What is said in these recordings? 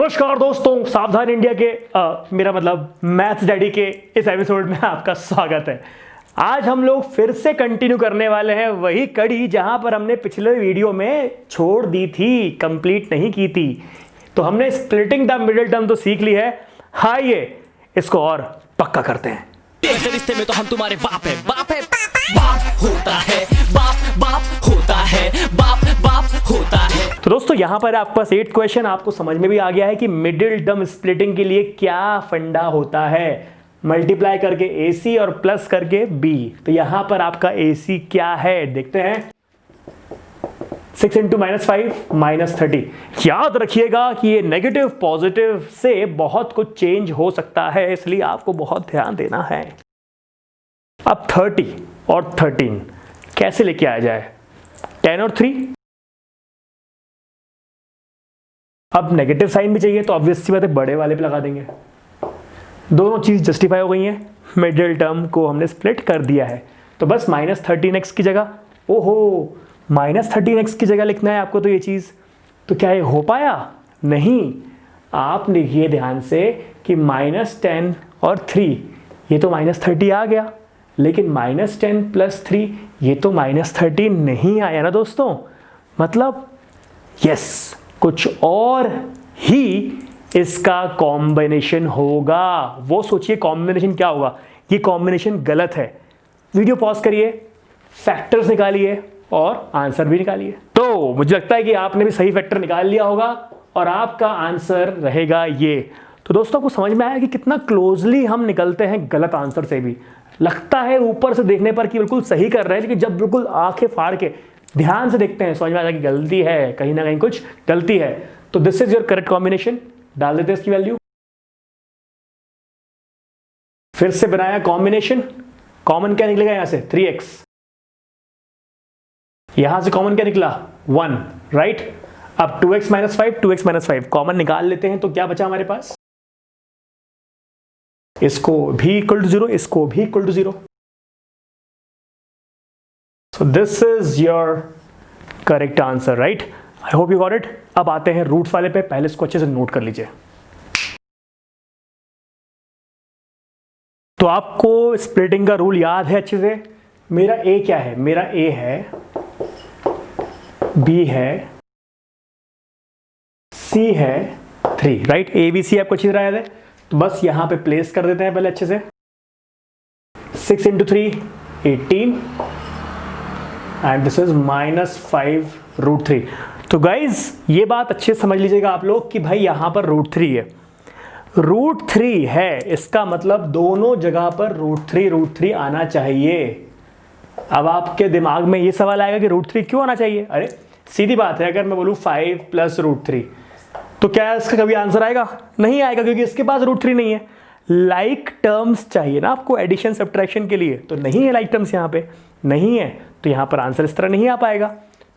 नमस्कार दोस्तों, सावधान इंडिया के मेरा मतलब मैथ्स डैडी के इस एपिसोड में आपका स्वागत है। आज हम लोग फिर से कंटिन्यू करने वाले हैं वही कड़ी जहां पर हमने पिछले वीडियो में छोड़ दी थी, कंप्लीट नहीं की थी। तो हमने स्प्लिटिंग द मिडिल टर्म तो सीख ली है। आइए इसको और पक्का करते हैं। रिश्ते में तो हम तुम्हारे बाप है, बाप है, बाप होता है, बाप बाप होता है, बाप बाप होता है। तो दोस्तों यहां पर आपके पास 8 क्वेश्चन, आपको समझ में भी आ गया है कि मिडिल टर्म स्प्लिटिंग के लिए क्या फंडा होता है। मल्टीप्लाई करके AC और प्लस करके B। तो यहां पर आपका AC क्या है देखते हैं। 6 × -5 -30। याद रखिएगा कि ये नेगेटिव पॉजिटिव से बहुत कुछ चेंज हो सकता है, इसलिए आपको बहुत ध्यान देना है। अब 30 और 13 कैसे लेके आया जाए। 10 और 3। अब नेगेटिव साइन भी चाहिए तो ऑब्वियस सी बात है बड़े वाले पे लगा देंगे। दोनों चीज जस्टिफाई हो गई हैं, मिडिल टर्म को हमने स्प्लिट कर दिया है। तो बस -13x की जगह, ओहो -13x की जगह लिखना है आपको। तो ये चीज तो क्या ये हो पाया? नहीं। आप लिखिए ध्यान से कि -10 और 3 ये तो -30 आ गया, लेकिन -10 + 3 ये तो -30 नहीं आया ना दोस्तों। मतलब यस, कुछ और ही इसका कॉम्बिनेशन होगा। वो सोचिए कॉम्बिनेशन क्या होगा। ये कॉम्बिनेशन गलत है। वीडियो पॉज करिए, फैक्टर्स निकालिए और आंसर भी निकालिए। तो मुझे लगता है कि आपने भी सही फैक्टर निकाल लिया होगा और आपका आंसर रहेगा ये। तो दोस्तों आपको समझ में आया कि कितना क्लोजली हम निकलते हैं गलत आंसर से भी। लगता है ऊपर से देखने पर कि बिल्कुल सही कर रहे हैं, लेकिन जब बिल्कुल आंखें फाड़ के ध्यान से देखते हैं समझ में आता है कि गलती है, कहीं ना कहीं कुछ गलती है। तो this is your correct combination. डाल देते हैं इसकी वैल्यू। फिर से बनाया कॉम्बिनेशन। कॉमन क्या निकलेगा यहां से? 3x। यहां से कॉमन क्या निकला? 1, राइट। अब 2x - 5 2x - 5 कॉमन निकाल लेते हैं। तो क्या बचा हमारे पास? इसको भी इक्वल टू 0, इसको भी equal to 0। So this is your correct answer, right? I hope you got it. अब आते हैं रूट्स वाले पे। पहले इसको अच्छे से नोट कर लीजिए। तो आपको स्प्लिटिंग का रूल याद है अच्छे से। मेरा A क्या है? मेरा A है, B है, C है, 3, राइट। ABC आपको अच्छी तरह याद है। तो बस यहां पे प्लेस कर देते हैं पहले अच्छे से। 6 × 3 18 एंड दिस इज -5√3। तो गाइज ये बात अच्छे से समझ लीजिएगा आप लोग कि भाई यहां पर √3 है। √3 है, इसका मतलब दोनों जगह पर √3 आना चाहिए। अब आपके दिमाग में ये सवाल आएगा कि √3 क्यों आना चाहिए? अरे सीधी बात है, अगर मैं बोलूं 5 + √3 तो क्या इसका कभी आंसर आएगा? नहीं आएगा, क्योंकि इसके पास √3 नहीं है। लाइक टर्म्स चाहिए ना आपको एडिशन सब्ट्रैक्शन के लिए, तो नहीं है लाइक टर्म्स यहाँ पे, नहीं है। तो यहाँ पर आंसर इस तरह नहीं आ पाएगा।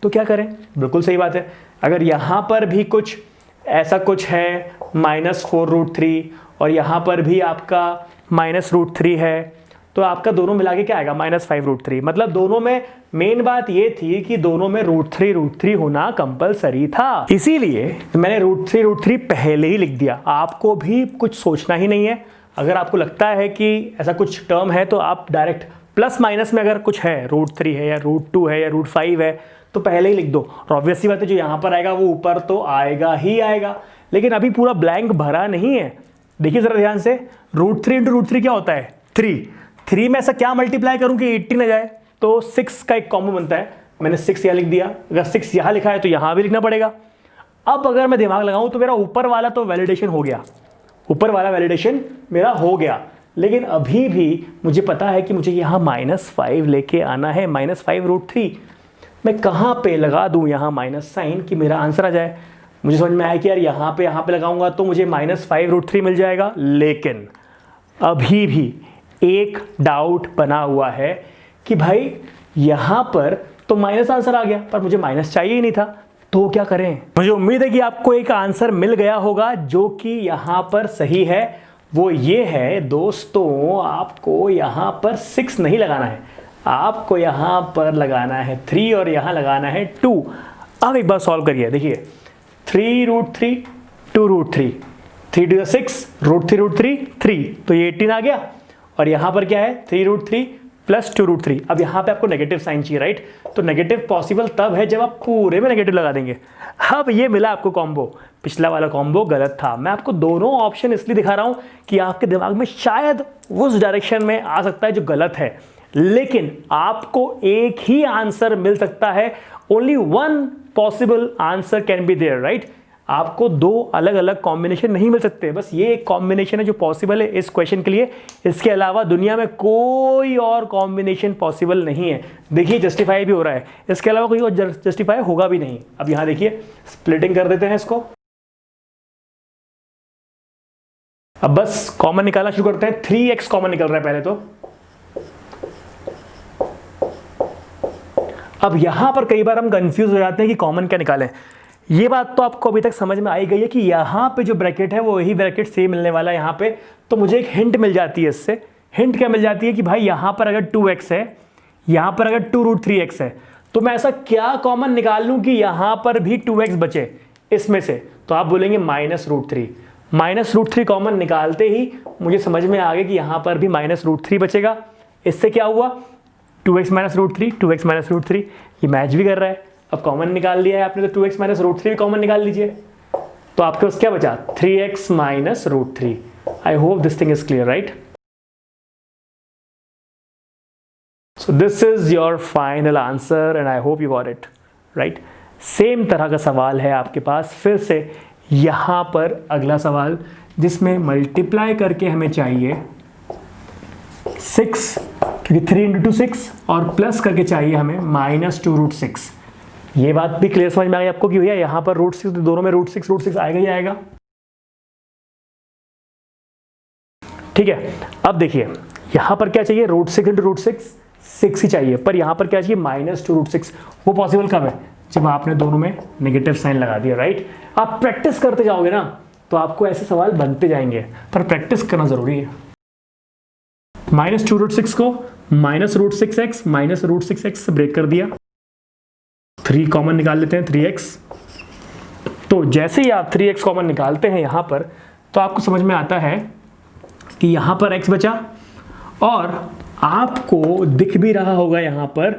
तो क्या करें? बिल्कुल सही बात है। अगर यहाँ पर भी कुछ ऐसा कुछ है -4√3 और यहाँ पर भी आपका -√3 है, तो आपका दोनों मिला के क्या आएगा? -5√3। मतलब दोनों में मेन बात ये थी कि दोनों में √3 होना कंपलसरी था। इसीलिए मैंने √3 पहले ही लिख दिया। आपको भी कुछ सोचना ही नहीं है। अगर आपको लगता है कि ऐसा कुछ टर्म है तो आप डायरेक्ट प्लस माइनस में अगर कुछ है, √3 है या √2 है या √5 है, तो पहले ही लिख दो। और ऑब्वियस सी बात है जो यहाँ पर आएगा वो ऊपर तो आएगा ही आएगा। लेकिन अभी पूरा ब्लैंक भरा नहीं है। देखिए जरा ध्यान से, √3 × √3 क्या होता है? 3 में ऐसा क्या मल्टीप्लाई करूं कि 80 न जाए? तो 6 का एक कॉम्बो बनता है। मैंने 6 यहाँ लिख दिया। अगर 6 यहाँ लिखा है तो यहाँ भी लिखना पड़ेगा। अब अगर मैं दिमाग लगाऊं तो मेरा ऊपर वाला तो वैलिडेशन हो गया, ऊपर वाला वैलिडेशन मेरा हो गया। लेकिन अभी भी मुझे पता है कि मुझे यहाँ -5 लेके आना है, -5√3। मैं कहाँ पे लगा दूँ यहाँ माइनस साइन कि मेरा आंसर आ जाए? मुझे समझ में आया कि यार यहाँ पे लगाऊंगा तो मुझे -5√3 मिल जाएगा। लेकिन अभी भी एक डाउट बना हुआ है कि भाई यहाँ पर तो माइनस आंसर आ गया, पर मुझे माइनस चाहिए ही नहीं था। तो क्या करें? मुझे उम्मीद है कि आपको एक आंसर मिल गया होगा जो कि यहाँ पर सही है। वो ये है दोस्तों, आपको यहाँ पर 6 नहीं लगाना है, आपको यहाँ पर लगाना है 3 और यहाँ लगाना है 2। अब एक बार सॉल्व करिए। देखिए 3√3 2√3, 3 to the 6, √3 3, तो ये 18 आ गया। और यहाँ पर क्या है 3√3 प्लस 2√3। अब यहाँ पे आपको नेगेटिव साइन चाहिए, राइट? तो नेगेटिव पॉसिबल तब है जब आप पूरे में नेगेटिव लगा देंगे। अब ये मिला आपको कॉम्बो, पिछला वाला कॉम्बो गलत था। मैं आपको दोनों ऑप्शन इसलिए दिखा रहा हूँ कि आपके दिमाग में शायद उस डायरेक्शन में आ सकता है जो गलत है, लेकिन आपको एक ही आंसर मिल सकता है। Only one possible answer can be there, right? आपको दो अलग अलग कॉम्बिनेशन नहीं मिल सकते, बस ये एक कॉम्बिनेशन है जो पॉसिबल है इस क्वेश्चन के लिए। इसके अलावा दुनिया में कोई और कॉम्बिनेशन पॉसिबल नहीं है। देखिए जस्टिफाई भी हो रहा है, इसके अलावा कोई और जस्टिफाई होगा भी नहीं। अब यहाँ देखिए स्प्लिटिंग कर देते हैं इसको। अब बस कॉमन निकालना शुरू करते हैं। 3x कॉमन निकल रहा है पहले तो। अब यहां पर कई बार हम कंफ्यूज हो जाते हैं कि कॉमन क्या निकालें। ये बात तो आपको अभी तक समझ में आई गई है कि यहाँ पे जो ब्रैकेट है वो वही ब्रैकेट सेम मिलने वाला है यहाँ पे। तो मुझे एक हिंट मिल जाती है इससे। हिंट क्या मिल जाती है कि भाई यहाँ पर अगर 2x है, यहाँ पर अगर 2√3x है, तो मैं ऐसा क्या कॉमन निकाल लूँ कि यहाँ पर भी 2x बचे इसमें से। तो आप बोलेंगे -√3। -√3 कॉमन निकालते ही मुझे समझ में आ गया कि यहाँ पर भी -√3 बचेगा। इससे क्या हुआ 2x -√3, 2x -√3, ये मैच भी कर रहा है। अब कॉमन निकाल लिया है आपने तो 2x -√3 भी कॉमन निकाल लीजिए। तो आपके पास क्या बचा 3x -√3। I hope this thing is clear, right? So this is your final answer and I hope you got it, right? Same तरह का सवाल है आपके पास फिर से यहां पर अगला सवाल, जिसमें मल्टीप्लाई करके हमें चाहिए 6, क्योंकि 3 × 2 6, और प्लस करके चाहिए हमें -2√6। ये बात भी क्लियर समझ में आ गई आपको कि भैया यहां पर √6, दोनों में √6 आएगा ही आएगा। ठीक है, अब देखिए यहां पर क्या चाहिए √6 × √6, 6 ही चाहिए, पर यहां पर क्या चाहिए -2√6। वो पॉसिबल कब है जब आपने दोनों में नेगेटिव साइन लगा दिया, राइट? आप प्रैक्टिस करते जाओगे ना तो आपको ऐसे सवाल बनते जाएंगे, पर प्रैक्टिस करना जरूरी है। -2√6 को -√6x -√6x से ब्रेक कर दिया। 3 कॉमन निकाल लेते हैं 3x। तो जैसे ही आप 3x कॉमन निकालते हैं यहां पर, तो आपको समझ में आता है कि यहां पर x बचा, और आपको दिख भी रहा होगा यहां पर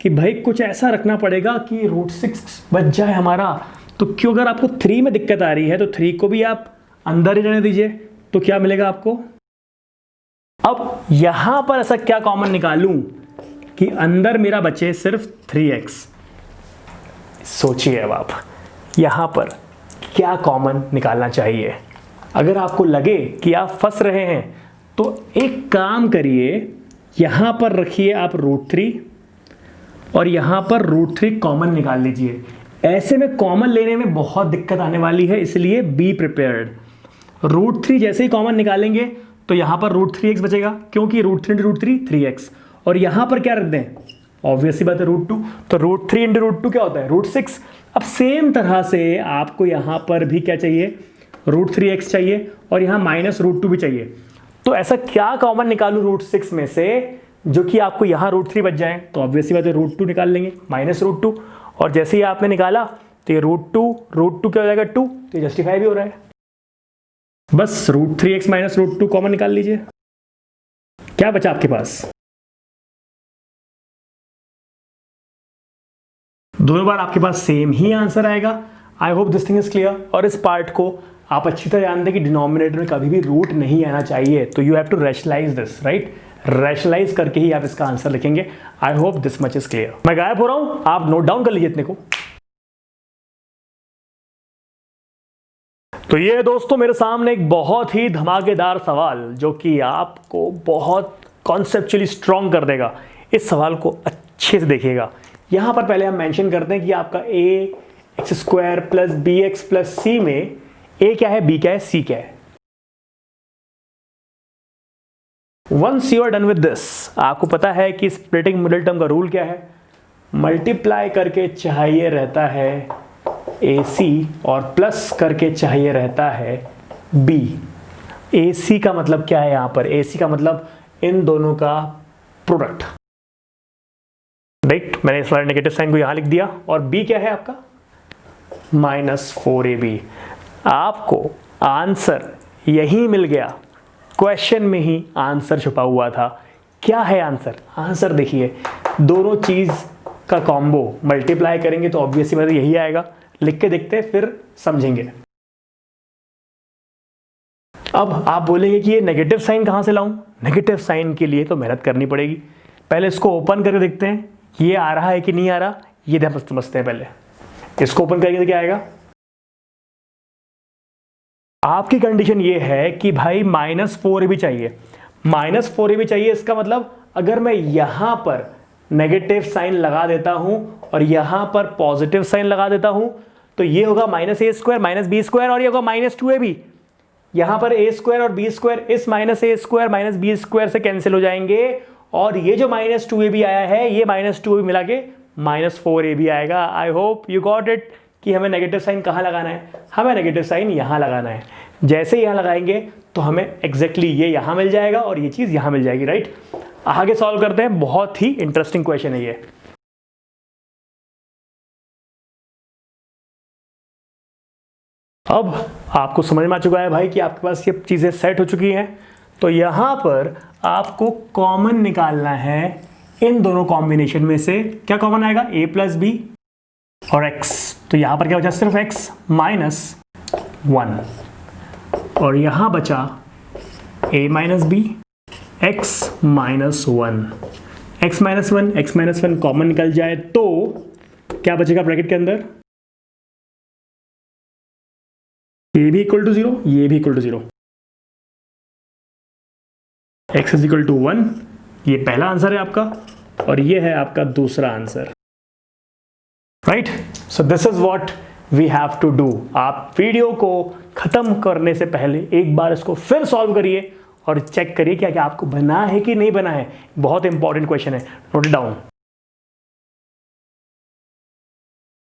कि भाई कुछ ऐसा रखना पड़ेगा कि √6 बच जाए हमारा। तो क्यों, अगर आपको 3 में दिक्कत आ रही है तो 3 को भी आप अंदर ही रहने दीजिए, तो क्या मिलेगा आपको। अब यहां पर ऐसा क्या कॉमन निकालूं कि अंदर मेरा बचे सिर्फ 3x। सोचिए अब आप यहां पर क्या कॉमन निकालना चाहिए। अगर आपको लगे कि आप फंस रहे हैं तो एक काम करिए, यहां पर रखिए आप √3 और यहां पर √3 कॉमन निकाल लीजिए। ऐसे में कॉमन लेने में बहुत दिक्कत आने वाली है, इसलिए बी प्रिपेयर्ड। √3 जैसे ही कॉमन निकालेंगे तो यहां पर √3x बचेगा, क्योंकि √3 × √3 3x, और यहां पर क्या रख दें, ऑब्वियसली बात है √2, तो √3 × √2 क्या होता है √6। अब सेम तरह से आपको यहां पर भी क्या चाहिए √3x चाहिए, और यहां -√2 भी चाहिए। तो ऐसा क्या कॉमन निकालूं √6 में से जो कि आपको यहां √3 बच जाए। तो ऑब्वियसली बात है √2 निकाल लेंगे, -√2, और जैसे ही आपने निकाला तो ये √2 क्या हो जाएगा 2, तो ये जस्टिफाई भी हो रहा है। बस √3x -√2 कॉमन निकाल लीजिए। क्या बचा आपके पास, दोनों बार आपके पास सेम ही आंसर आएगा। आई hope this thing is clear. और इस पार्ट को आप अच्छी तरह जानते हैं कि डिनोमिनेटर में कभी भी रूट नहीं आना चाहिए, तो you have to rationalise this, right? Rationalise करके ही आप इसका आंसर लिखेंगे। I hope this much is clear. मैं गायब हो रहा हूं, आप नोट डाउन कर लीजिए इतने को। तो ये दोस्तों मेरे सामने एक बहुत ही धमाकेदार सवाल जो कि आपको बहुत कॉन्सेप्चुअली स्ट्रॉन्ग कर देगा। इस सवाल को अच्छे से देखिएगा। यहां पर पहले हम मेंशन करते हैं कि आपका ax² + bx + c में a क्या है, b क्या है, c क्या है। Once you are done with this, आपको पता है कि स्प्लिटिंग मिडिल टर्म का रूल क्या है। मल्टीप्लाई करके चाहिए रहता है AC और प्लस करके चाहिए रहता है B। AC का मतलब क्या है यहाँ पर, AC का मतलब इन दोनों का प्रोडक्ट, राइट? मैंने इस वाले नेगेटिव साइन को यहाँ लिख दिया, और B क्या है आपका -4AB। आपको आंसर यही मिल गया, क्वेश्चन में ही आंसर छुपा हुआ था। क्या है आंसर? आंसर देखिए, दोनों चीज़ का कॉम्बो मल्टीप्लाई करेंगे तो ऑब्वियसली मतलब यही आएगा। लिख के देखते हैं फिर समझेंगे। अब आप बोलेंगे कि ये नेगेटिव साइन कहाँ से लाऊं? नेगेटिव साइन के लिए तो मेहनत करनी पड़ेगी। पहले इसको ओपन करके देखते हैं, ये आ रहा है कि नहीं आ रहा, ये ध्यान समझते हैं। पहले इसको ओपन करके क्या आएगा? आपकी कंडीशन ये है कि भाई -4 भी चाहिए, -4 भी चाहिए। इसका मतलब अगर मैं यहां पर नेगेटिव साइन लगा देता हूं और यहां पर पॉजिटिव साइन लगा देता हूं तो ये होगा -a² -b² और ये होगा -2ab। यहां पर a² और b² इस -a² -b² से कैंसिल हो जाएंगे और ये जो -2ab आया है ये -2ab मिला के -4ab आएगा। I hope you got it कि हमें नेगेटिव साइन कहाँ लगाना है। हमें नेगेटिव साइन यहाँ लगाना है। जैसे यहाँ लगाएंगे तो हमें एग्जैक्टली ये यहाँ मिल जाएगा और ये चीज़ यहाँ मिल जाएगी, राइट। आगे सॉल्व करते हैं, बहुत ही इंटरेस्टिंग क्वेश्चन है ये। अब आपको समझ में आ चुका है भाई कि आपके पास ये चीज़ें सेट हो चुकी हैं। तो यहाँ पर आपको कॉमन निकालना है इन दोनों कॉम्बिनेशन में से। क्या कॉमन आएगा? a + b और x। तो यहाँ पर क्या बचा? सिर्फ x -1 और यहाँ बचा a - b x -1। x -1 common निकल जाए तो क्या बचेगा ब्रैकेट के अंदर? ये भी इक्वल टू 0, ये भी इक्वल टू 0। x = 1, ये पहला आंसर है आपका और ये है आपका दूसरा answer, right. So this is what we have to do. आप वीडियो को खत्म करने से पहले एक बार इसको फिर सॉल्व करिए और चेक करिए क्या क्या आपको बना है कि नहीं बना है। बहुत इंपॉर्टेंट क्वेश्चन है, नोट इट डाउन।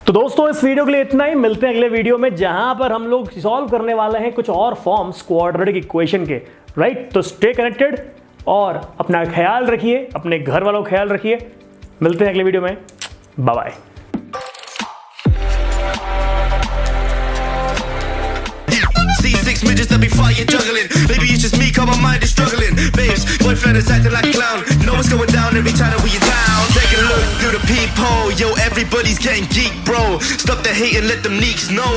तो दोस्तों इस वीडियो के लिए इतना ही। मिलते हैं अगले वीडियो में जहां पर हम लोग सॉल्व करने वाले हैं कुछ और फॉर्म्स क्वाड्रेटिक इक्वेशन के, राइट। तो स्टे कनेक्टेड और अपना ख्याल रखिए, अपने घर वालों का ख्याल रखिए। मिलते हैं अगले वीडियो में, bye bye. C6 midgets that be fire juggling. Maybe it's just me, cause my mind is struggling. Babes, boyfriend is acting like a clown. Know what's going down every time that we in town. Taking a look through the peephole. Yo, everybody's getting geek, bro. Stop the hate and let them neeks know.